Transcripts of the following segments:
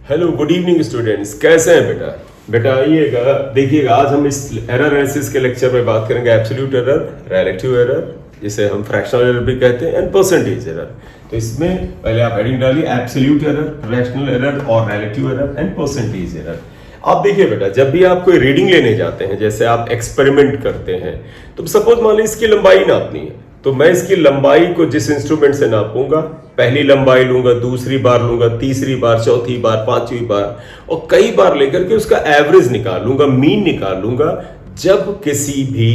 Hello good evening students, कैसे हैं बेटा? बेटा आइएगा, देखिएगा आज हम इस एरर एनालिसिस के लेक्चर में बात करेंगे एब्सोल्यूट एरर, रिलेटिव एरर, जिसे हम फ्रैक्शनल एरर भी कहते हैं, एंड परसेंटेज एरर। तो इसमें पहले आप हेडिंग डालिए एब्सोल्यूट एरर, फ्रैक्शनल एरर और relative error and percentage error. आप देखिए बेटा, जब भी आप कोई रीडिंग लेने जाते हैं, जैसे आप एक्सपेरिमेंट करते हैं, तो सपोज मान लीजिए इसकी लंबाई नापनी है, तो मैं इसकी लंबाई को जिस इंस्ट्रूमेंट से नापूंगा, पहली लंबाई लूंगा, दूसरी बार लूंगा, तीसरी बार, चौथी बार, पांचवी बार और कई बार लेकर के उसका एवरेज निकाल लूंगा, मीन निकाल लूंगा। जब किसी भी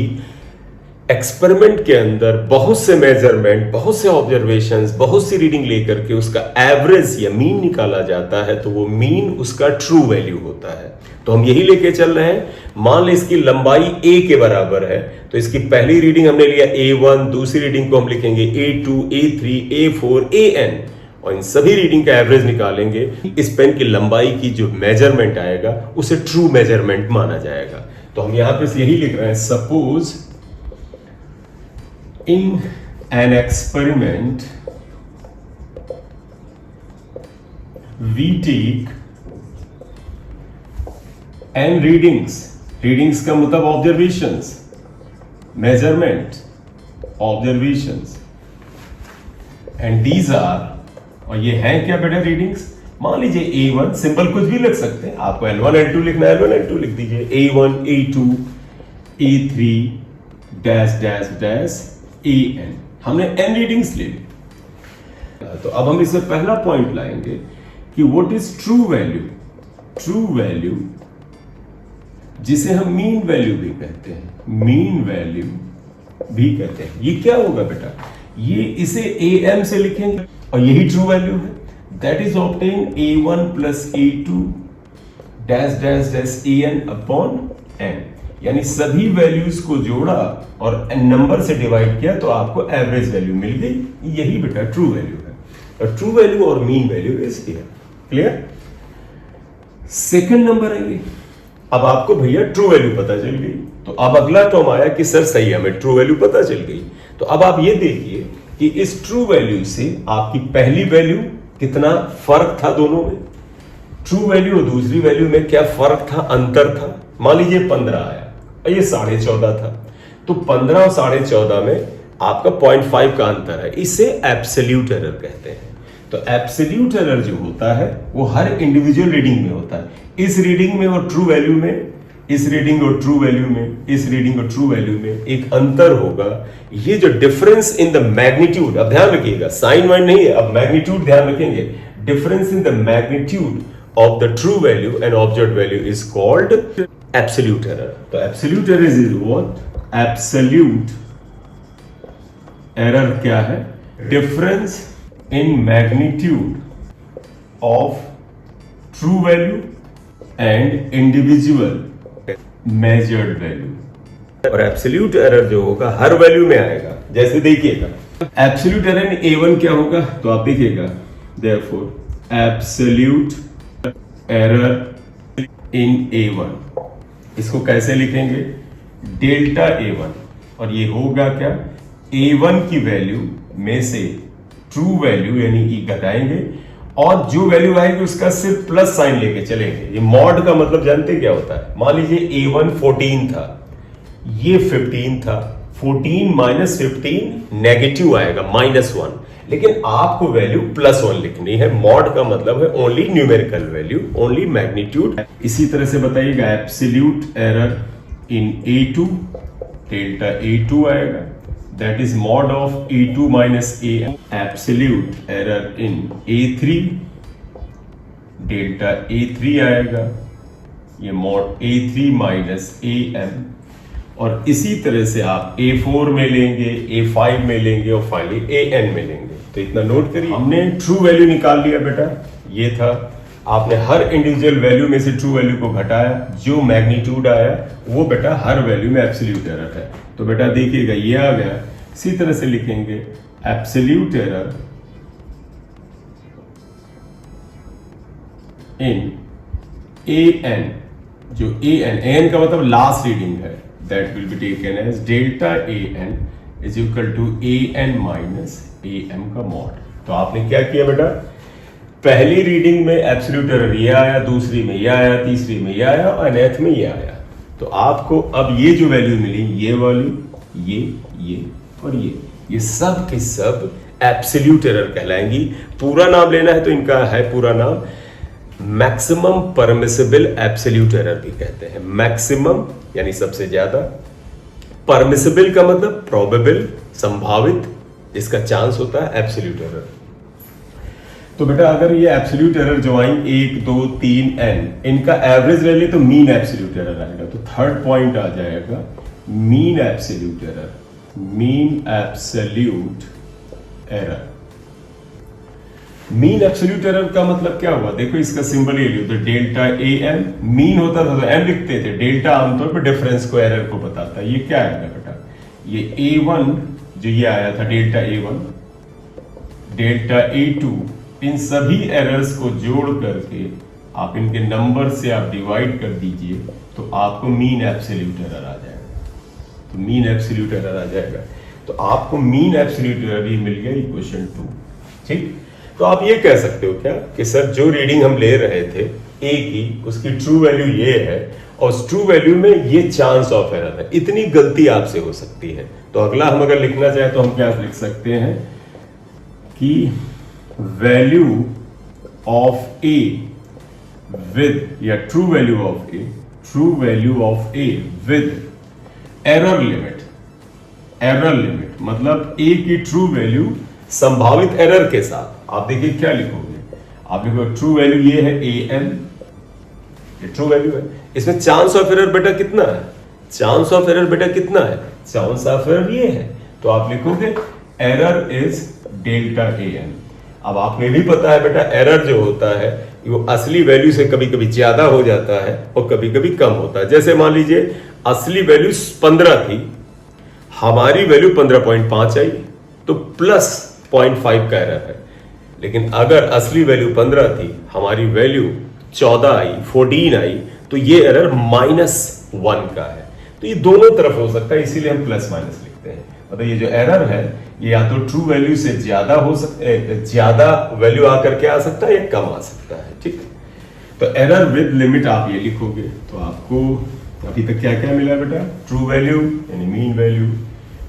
एक्सपेरिमेंट के अंदर बहुत से मेजरमेंट, बहुत से ऑब्जर्वेशंस, बहुत सी रीडिंग लेकर के उसका एवरेज या मीन निकाला जाता है, तो वो मीन उसका ट्रू वैल्यू होता है। तो हम यही लेके चल रहे हैं। मान लो इसकी लंबाई a के बराबर है, तो इसकी पहली रीडिंग हमने लिया a1, दूसरी रीडिंग को हम लिखेंगे a2, a3, a4, an और इन सभी रीडिंग का एवरेज निकालेंगे। इस पेन की लंबाई की जो मेजरमेंट आएगा उसे ट्रू मेजरमेंट माना जाएगा। तो हम यहां पे यही लिख रहे हैं, suppose in an experiment we take n readings का मतलब observations, measurement, observations, and these are, और ये हैं क्या बेटा रीडिंग्स? मान लीजिए A1, सिंपल कुछ भी लिख सकते हैं, आपको L1 L2 लिखना है, L1 L2 लिख दीजिए, A1 A2 A3 dash dash dash an। हमने n रीडिंग्स ले ली। तो अब हम इससे पहला पॉइंट लाएंगे कि what is true value. True value जिसे हम मीन वैल्यू भी कहते हैं, मीन वैल्यू भी कहते हैं। ये क्या होगा बेटा? ये इसे am से लिखेंगे और यही ट्रू वैल्यू है। That is obtain a1 plus a2 dash dash dash an upon n, यानी सभी वैल्यूज को जोड़ा और नंबर से डिवाइड किया तो आपको एवरेज वैल्यू मिल गई। यही बेटा ट्रू वैल्यू है। और ट्रू वैल्यू और mean value is here. Clear? Second number है ये। अब आपको भैया ट्रू वैल्यू पता चल गई, तो अब अगला टर्म आया कि सर सही है, हमें ट्रू वैल्यू पता चल गई। तो अब आप ये देखिए कि इस ट्रू वैल्यू से आपकी पहली वैल्यू कितना फर्क था दोनों में, ट्रू वैल्यू और दूसरी वैल्यू में क्या फर्क था, अंतर था। मान लीजिए 15 आया और ये 14.5 था, तो 15 और 14.5 में आपका 0.5 का अंतर है। इसे एब्सोल्यूट एरर कहते हैं। तो एब्सोल्यूट एरर जो होता है वो हर इंडिविजुअल रीडिंग में होता है। इस रीडिंग में और ट्रू वैल्यू में, इस रीडिंग और ट्रू वैल्यू में, इस रीडिंग और ट्रू वैल्यू में एक अंतर होगा। ये जो डिफरेंस इन द मैग्नीट्यूड, अब ध्यान रखिएगा, साइन वाइन नहीं है, अब मैग्नीट्यूड ध्यान रखेंगे। Difference in the magnitude of the true value and object value is called absolute error. तो absolute error is what? Absolute error क्या है? Difference in magnitude of true value and individual measured value. और absolute error जो होगा हर value में आएगा। जैसे देखिएगा, absolute error in A1 क्या होगा? तो आप देखिएगा, therefore absolute error in A1, इसको कैसे लिखेंगे? डेल्टा A1, और ये होगा क्या? A1 की वैल्यू में से ट्रू वैल्यू यानी E घटाएंगे और जो वैल्यू आएगी उसका सिर्फ प्लस साइन लेके चलेंगे। ये मॉड का मतलब जानते क्या होता है? मान लीजिए A1 14 था, ये 15 था, 14 माइनस 15 नेगेटिव आएगा, -1, लेकिन आपको वैल्यू +1 लिखनी है। मॉड का मतलब है only numerical value, only magnitude. इसी तरह से बताइएगा, absolute error in A2, delta A2 आएगा, that is mod of A2 minus AM। Absolute error in A3, delta A3 आएगा, ये मॉड A3 माइनस AM। और इसी तरह से आप A4 में लेंगे, A5 में लेंगे और फाइनली AN में लेंगे। तो इतना नोट करिए, हमने ट्रू वैल्यू निकाल लिया बेटा, ये था। आपने हर इंडिविजुअल वैल्यू में से ट्रू वैल्यू को घटाया, जो मैग्नीट्यूड आया वो बेटा हर वैल्यू में एब्सोल्यूट एरर है। तो बेटा देखिएगा ये आ गया। इसी तरह से लिखेंगे एब्सोल्यूट एरर इन AN, जो AN का मतलब लास्ट रीडिंग है, that will be taken as delta an is equal to an minus am का mod। तो आपने क्या किया बेटा? पहली रीडिंग में एब्सोल्यूट एरर ये आया, दूसरी में ये आया, तीसरी में ये आया और nth में ये आया। तो आपको अब ये जो वैल्यू मिली, ये वाली, ये और ये सब के सब एब्सोल्यूट एरर कहलाएंगी। पूरा नाम लेना है तो इनका है पूरा नाम मैक्सिमम परमिसिबल एब्सोल्यूट एरर भी कहते हैं। मैक्सिमम यानी सबसे ज्यादा, परमिसिबल का मतलब प्रोबेबल, संभावित, जिसका चांस होता है, एब्सोल्यूट एरर। तो बेटा अगर ये एब्सोल्यूट एरर जो आई 1 2 3 n, इनका एवरेज ले ले तो मीन एब्सोल्यूट एरर आएगा। तो थर्ड पॉइंट आ जाएगा mean absolute error. Mean absolute error, mean absolute error का मतलब क्या हुआ? देखो इसका सिंबल ये लियो, तो डेल्टा ए एम। मीन होता था तो एम लिखते थे, डेल्टा आमतौर पर डिफरेंस को, एरर को बताता है। ये क्या आएगा बेटा? ये A1 जो ये आया था, डेल्टा A1, डेल्टा A2, इन सभी एरर्स को जोड़ करके आप इनके नंबर से आप डिवाइड कर दीजिए तो आपको मीन एब्सोल्यूट एरर आ जाएगा। तो मीन एब्सोल्यूट एरर आ जाएगा। तो आपको मीन एब्सोल्यूट एरर ही मिल गया इक्वेशन 2। ठीक, तो आप ये कह सकते हो क्या कि सर जो रीडिंग हम ले रहे थे ए की, उसकी ट्रू वैल्यू ये है और उस ट्रू वैल्यू में ये चांस ऑफ एरर है, इतनी गलती आपसे हो सकती है। तो अगला हम अगर लिखना चाहे तो हम क्या लिख सकते हैं कि वैल्यू ऑफ ए विद, या true value of A, true value of A with error limit. Error limit मतलब ए की ट्रू वैल्यू संभावित एरर के साथ। आप देखिए क्या लिखोगे, आप लिखोगे ट्रू वैल्यू ये है ए एन, ये ट्रू वैल्यू है। इसमें चांस ऑफ एरर बेटा कितना है? चांस ऑफ एरर बेटा कितना है? चांस ऑफ एरर ये है, तो आप लिखोगे error is delta a n. अब आपने भी पता है बेटा एरर जो होता है वो असली वैल्यू से कभी कभी ज्यादा हो जाता है और कभी कभी कम होता है। जैसे मान लीजिए असली वैल्यू 15 थी, हमारी वैल्यू 15.5 आई तो प्लस 0.5 का एरर है। लेकिन अगर असली वैल्यू 15 थी, हमारी वैल्यू 14 आई, 14 आई, तो ये एरर -1 का है। तो ये दोनों तरफ हो सकता है, इसीलिए हम प्लस माइनस लिखते हैं। मतलब ये जो एरर है ये या तो ट्रू वैल्यू से ज्यादा हो सकता है, ज्यादा वैल्यू आकर के आ सकता है या कम आ सकता है। ठीक, तो एरर विद लिमिट आप ये लिखोगे तो आपको अभी तक क्या क्या मिला बेटा? ट्रू वैल्यू यानी मीन वैल्यू,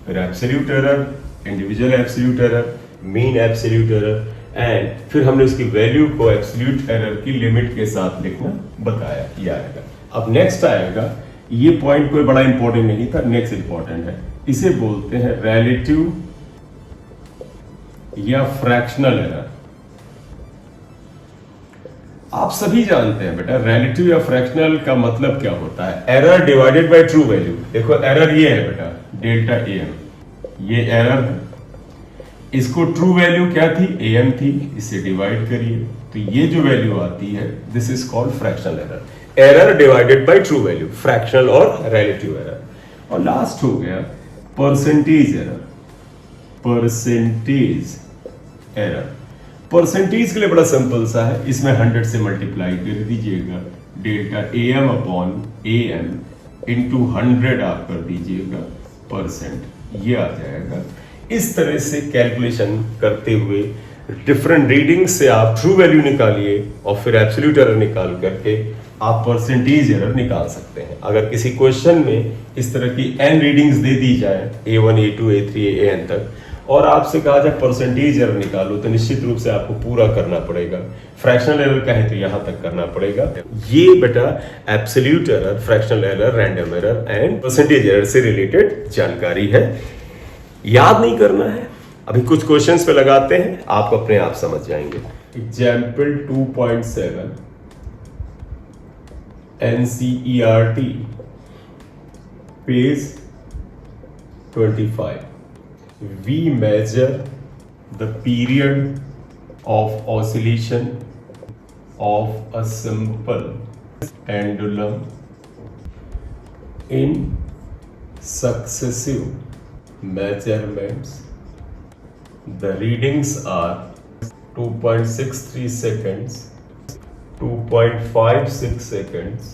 फिर absolute error, individual absolute error, mean absolute error, and फिर हमने उसकी वैल्यू को एब्सोल्यूट एरर की लिमिट के साथ लिखना बताया। ये आएगा। अब नेक्स्ट आएगा, ये पॉइंट कोई बड़ा इंपॉर्टेंट नहीं था, नेक्स्ट इंपॉर्टेंट है। इसे बोलते हैं रिलेटिव या फ्रैक्शनल एरर। आप सभी जानते हैं बेटा रिलेटिव या फ्रैक्शनल का मतलब क्या होता है? Error divided by true value. देखो एरर ये है बेटा डेल्टा ए एम, ये एरर है। इसको ट्रू वैल्यू क्या थी? ए एम थी, इसे डिवाइड करिए तो ये जो वैल्यू आती है this is called fractional error. Error divided by true value, fractional और रिलेटिव एरर। और लास्ट हो गया percentage error. Percentage error, percentage के लिए बड़ा सिंपल सा है, इसमें 100 से मल्टीप्लाई कर दीजिएगा, delta a m upon a m into 100 आप कर दीजिएगा परसेंट, ये आ जाएगा। इस तरह से कैलकुलेशन करते हुए डिफरेंट रीडिंग से आप ट्रू वैल्यू निकालिए और फिर एब्सोल्यूट एरर निकाल करके आप परसेंटेज एरर निकाल सकते हैं। अगर किसी क्वेश्चन में इस तरह की n रीडिंग्स दे दी जाए A1 A2 A3 AN तक और आपसे कहा जाए परसेंटेज एरर निकालो, तो निश्चित रूप से आपको पूरा करना पड़ेगा। फ्रैक्शनल एरर कहें तो यहां तक करना पड़ेगा। ये बेटा absolute error, fractional error, random error and percentage error से रिलेटेड जानकारी है, याद नहीं करना है। अभी कुछ क्वेश्चंस पे लगाते हैं, आप अपने आप समझ जाएंगे। Example 2.7 NCERT page 25. We measure the period of oscillation of a simple pendulum in successive measurements. The readings are 2.63 seconds, 2.56 seconds,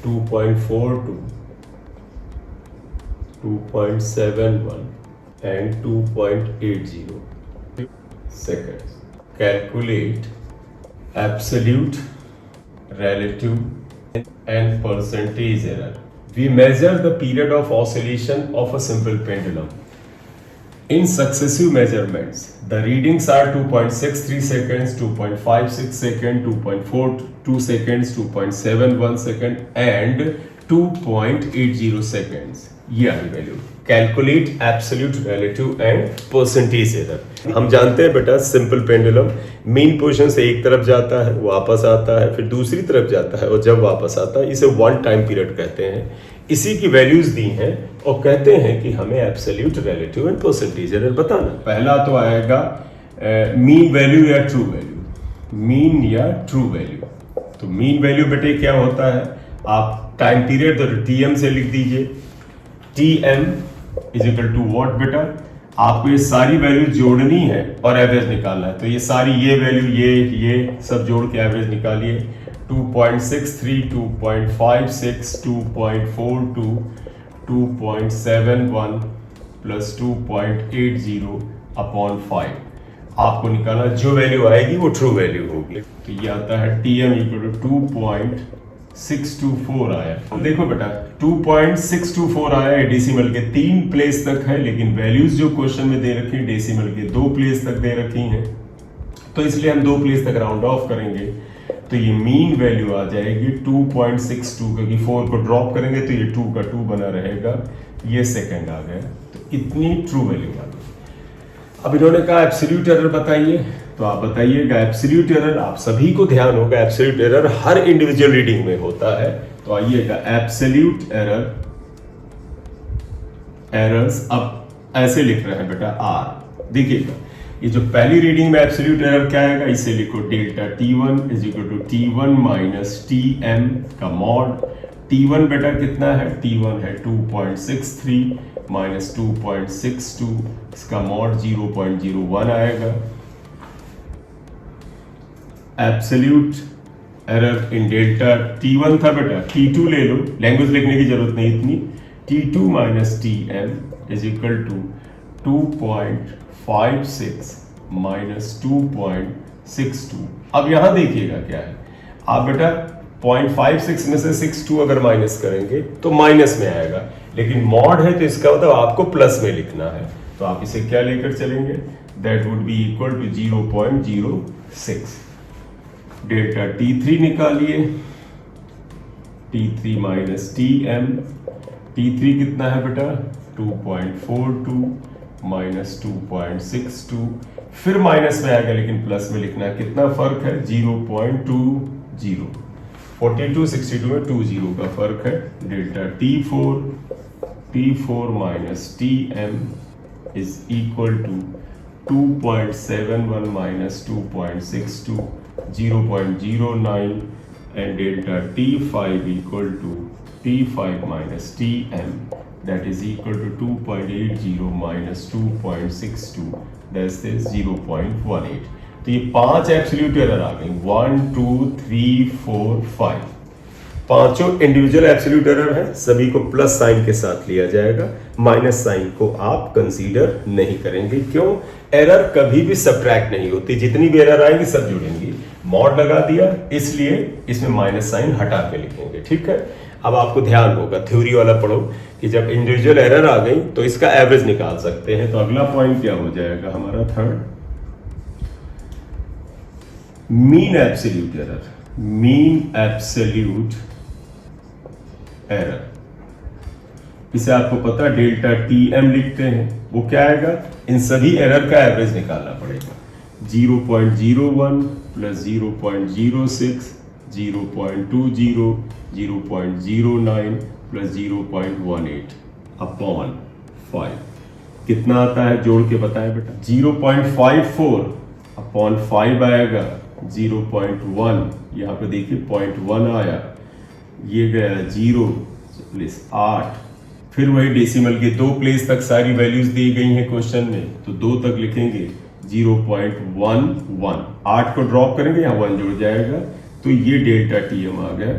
2.42, 2.71 and 2.80 seconds. Calculate absolute, relative, and percentage error. We measure the period of oscillation of a simple pendulum. In successive measurements, the readings are 2.63 seconds, 2.56 seconds, 2.42 seconds, 2.71 seconds, and 2.80 seconds. ये आई value calculate absolute relative and percentage error. हम जानते हैं बेटा simple pendulum main position से एक तरफ जाता है, वापस आता है, फिर दूसरी तरफ जाता है और जब वापस आता है इसे वन टाइम पीरियड कहते हैं। इसी की वैल्यूज दी हैं और कहते हैं कि हमें absolute relative and percentage error बताना। पहला तो आएगा मीन वैल्यू या ट्रू वैल्यू, मीन या ट्रू वैल्यू। तो मीन वैल्यू बेटे क्या होता है, आप टाइम पीरियड तो टीएम से लिख दीजिए, TM is equal to what बेटा, आपको ये सारी वैल्यू जोड़नी है और एवरेज निकालना है। तो ये सारी ये वैल्यू ये सब जोड़ के एवरेज निकालिए। 2.63, 2.56, 2.42, 2.71 प्लस 2.80 अपॉन 5 आपको निकालना, जो वैल्यू आएगी वो ट्रू वैल्यू होगी। तो ये आता है टीएम इक्वल टू 2.624 आया। देखो बेटा 2.624 आया है, डेसिमल के 3 प्लेस तक है, लेकिन वैल्यूज जो क्वेश्चन में दे रखी है डेसिमल के 2 प्लेस तक दे रखी हैं, तो इसलिए हम 2 प्लेस तक राउंड ऑफ करेंगे। तो ये मीन वैल्यू आ जाएगी 2.62, क्योंकि 4 को ड्रॉप करेंगे तो ये 2 का 2 बना रहेगा, ये सेकंड आ गया। तो इतनी ट्रू वैल्यू आ गई। अब इन्होंने कहा एब्सोल्यूट एरर बताइए, तो आप बताइएगा एब्सोल्यूट एरर, आप सभी को ध्यान होगा एब्सोल्यूट एरर हर इंडिविजुअल रीडिंग में होता है। तो आइएगा एब्सोल्यूट एरर्स, अब ऐसे लिख रहे हैं बेटा आर। देखिएगा ये जो पहली रीडिंग में एब्सोल्यूट एरर क्या आएगा, इसे लिखो delta T1 is equal to T1 minus TM का मॉड। T1 बेटा कितना है, T1 है 2.63 माइनस 2.62, इसका मॉड 0.01 आएगा। Absolute error in delta T1 था बेटा, T2 ले लो, लैंग्वेज लिखने की जरूरत नहीं इतनी। T2 minus TM is equal to 2.56 minus 2.62। अब यहां देखिएगा क्या है, आप बेटा 0.56 में से 62 अगर माइनस करेंगे तो माइनस में आएगा, लेकिन मॉड है तो इसका मतलब आपको प्लस में लिखना है। तो आप इसे क्या लेकर चलेंगे, that would be equal to 0.06। Delta T3 निकालिए, T3 माइनस TM, T3 कितना है बेटा 2.42 माइनस 2.62, फिर माइनस में आएगा लेकिन प्लस में लिखना है। कितना फर्क है 0.20, 42 62 में 20 का फर्क है। Delta T4 minus TM is equal to 2.71 minus 2.62, 0.09, and delta T5 equal to T5 minus TM, that is equal to 2.80 minus 2.62, that is 0.18। तो ये 5 एब्सोल्यूट एरर आ गई, 1 2 3 4 5, पांचों इंडिविजुअल एब्सोल्यूट एरर है, सभी को प्लस साइन के साथ लिया जाएगा, माइनस साइन को आप कंसीडर नहीं करेंगे। क्यों, एरर कभी भी सब्ट्रैक्ट नहीं होती, जितनी भी एरर आएंगी सब जुड़ेंगी। मॉड लगा दिया इसलिए इसमें माइनस साइन हटा के लिखेंगे, ठीक है। अब आपको ध्यान होगा, थ्योरी वाला पढ़ो कि जब इंडिविजुअल एरर आ गई तो इसका एवरेज निकाल सकते हैं। तो अगला पॉइंट क्या हो जाएगा हमारा, third, mean absolute error. Mean absolute error, इसे आपको पता डेल्टा TM लिखते हैं, वो क्या आएगा, इन सभी एरर का एवरेज निकालना पड़ेगा। 0.01 प्लस 0.06, 0.20, 0.09 प्लस 0.18 अपॉन 5 कितना आता है, जोड़ के बताएं बेटा। 0.54 अपॉन 5 आएगा 0.1, यहाँ पे देखिए 0.1 आया, ये गया 0 प्लस 8, फिर वही डेसिमल के 2 प्लेस तक सारी वैल्यूज दी गई हैं क्वेश्चन में, तो 2 तक लिखेंगे 0.11, 8 को ड्रॉप करेंगे यहाँ 1 जुड़ जाएगा, तो ये डेल्टा TM आ गया।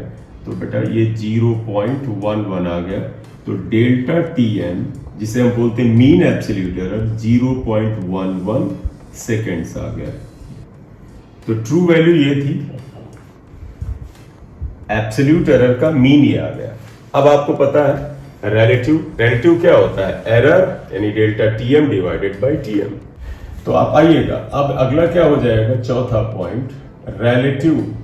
तो बेटा ये 0.11 आ गया, तो डेल्टा TM जिसे हम बोलते हैं मीन एब्सोल्यूट एरर 0.11 सेकेंड्स आ गया। तो ट्रू वैल्यू ये थी, एब्सोल्यूट एरर का मीन ये आ गया। अब आपको पता है रिलेटिव क्या होता है, एरर यानी delta TM divided by TM. तो आप आइएगा, अब अगला क्या हो जाएगा, चौथा पॉइंट, रिलेटिव,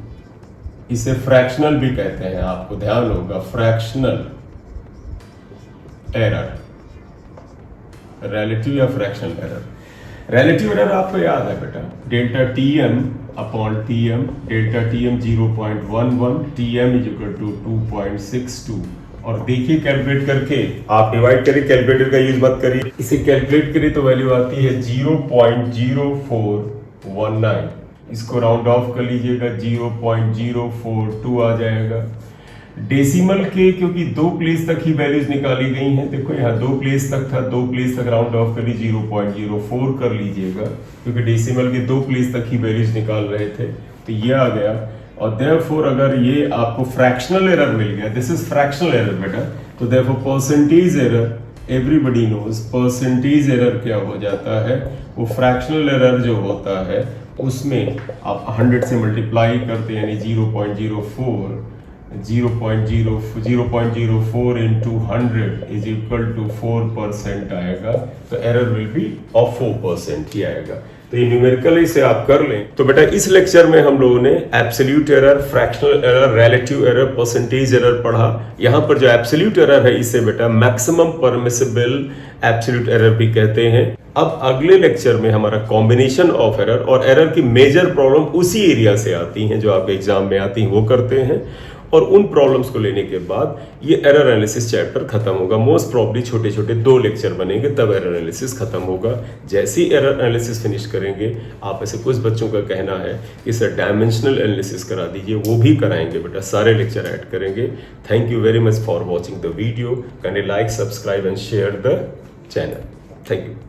इसे फ्रैक्शनल भी कहते हैं, आपको ध्यान होगा, फ्रैक्शनल एरर, रिलेटिव या फ्रैक्शनल एरर। रिलेटिव एरर आपको याद है बेटा, delta TM upon TM, delta TM 0.11, TM is equal to 2.62। और देखिए कैलकुलेट करके, आप डिवाइड करिए, कैलकुलेटर का यूज मत करिए, इसे कैलकुलेट करिए तो वैल्यू आती है 0.0419। इसको राउंड ऑफ कर लीजिएगा, 0.042 आ जाएगा। डेसिमल के क्योंकि दो प्लेस तक ही वैल्यूज निकाली गई हैं, देखो यहाँ दो प्लेस तक था, दो प्लेस तक राउंड ऑफ करिए, 0.04 कर लीजिएगा, क्योंकि डेसिमल के दो प्लेस तक ही वैल्यूज निकाल रहे थे, तो ये आ गया। और देयरफॉर अगर ये आपको फ्रैक्शनल एरर मिल गया, दिस इज फ्रैक्शनल एरर बेटा, तो therefore percentage error, everybody knows percentage error क्या हो जाता है, वो फ्रैक्शनल एरर जो होता है उसमें आप 100 से मल्टीप्लाई करते हैं, यानी 0.04 into 100 is equal to 4% आएगा, तो एरर विल बी ऑफ 4% ही आएगा। तो ये न्यूमेरिकली से आप कर लें। तो बेटा इस लेक्चर में हम लोगों ने absolute error, fractional error, relative error, percentage error पढ़ा। यहाँ पर जो एब्सोल्यूट एरर है इसे बेटा मैक्सिमम परमिसिबल एब्सोल्यूट एरर भी कहते हैं। अब अगले लेक्चर में हमारा कॉम्बिनेशन ऑफ एरर और एरर की मेजर प्रॉब्लम उसी एरिया से आती हैं जो आपके एग्जाम में आती हैं, वो करते हैं। और उन प्रॉब्लम्स को लेने के बाद ये एरर एनालिसिस चैप्टर खत्म होगा। मोस्ट प्रॉब्ली छोटे छोटे 2 लेक्चर बनेंगे, तब एरर एनालिसिस खत्म होगा। जैसे ही एरर एनालिसिस फिनिश करेंगे, आप ऐसे कुछ बच्चों का कहना है कि सर डायमेंशनल एनालिसिस करा दीजिए, वो भी कराएंगे बेटा, सारे लेक्चर ऐड करेंगे। Thank you very much for watching the video. Can you like, subscribe and share the channel. Thank you.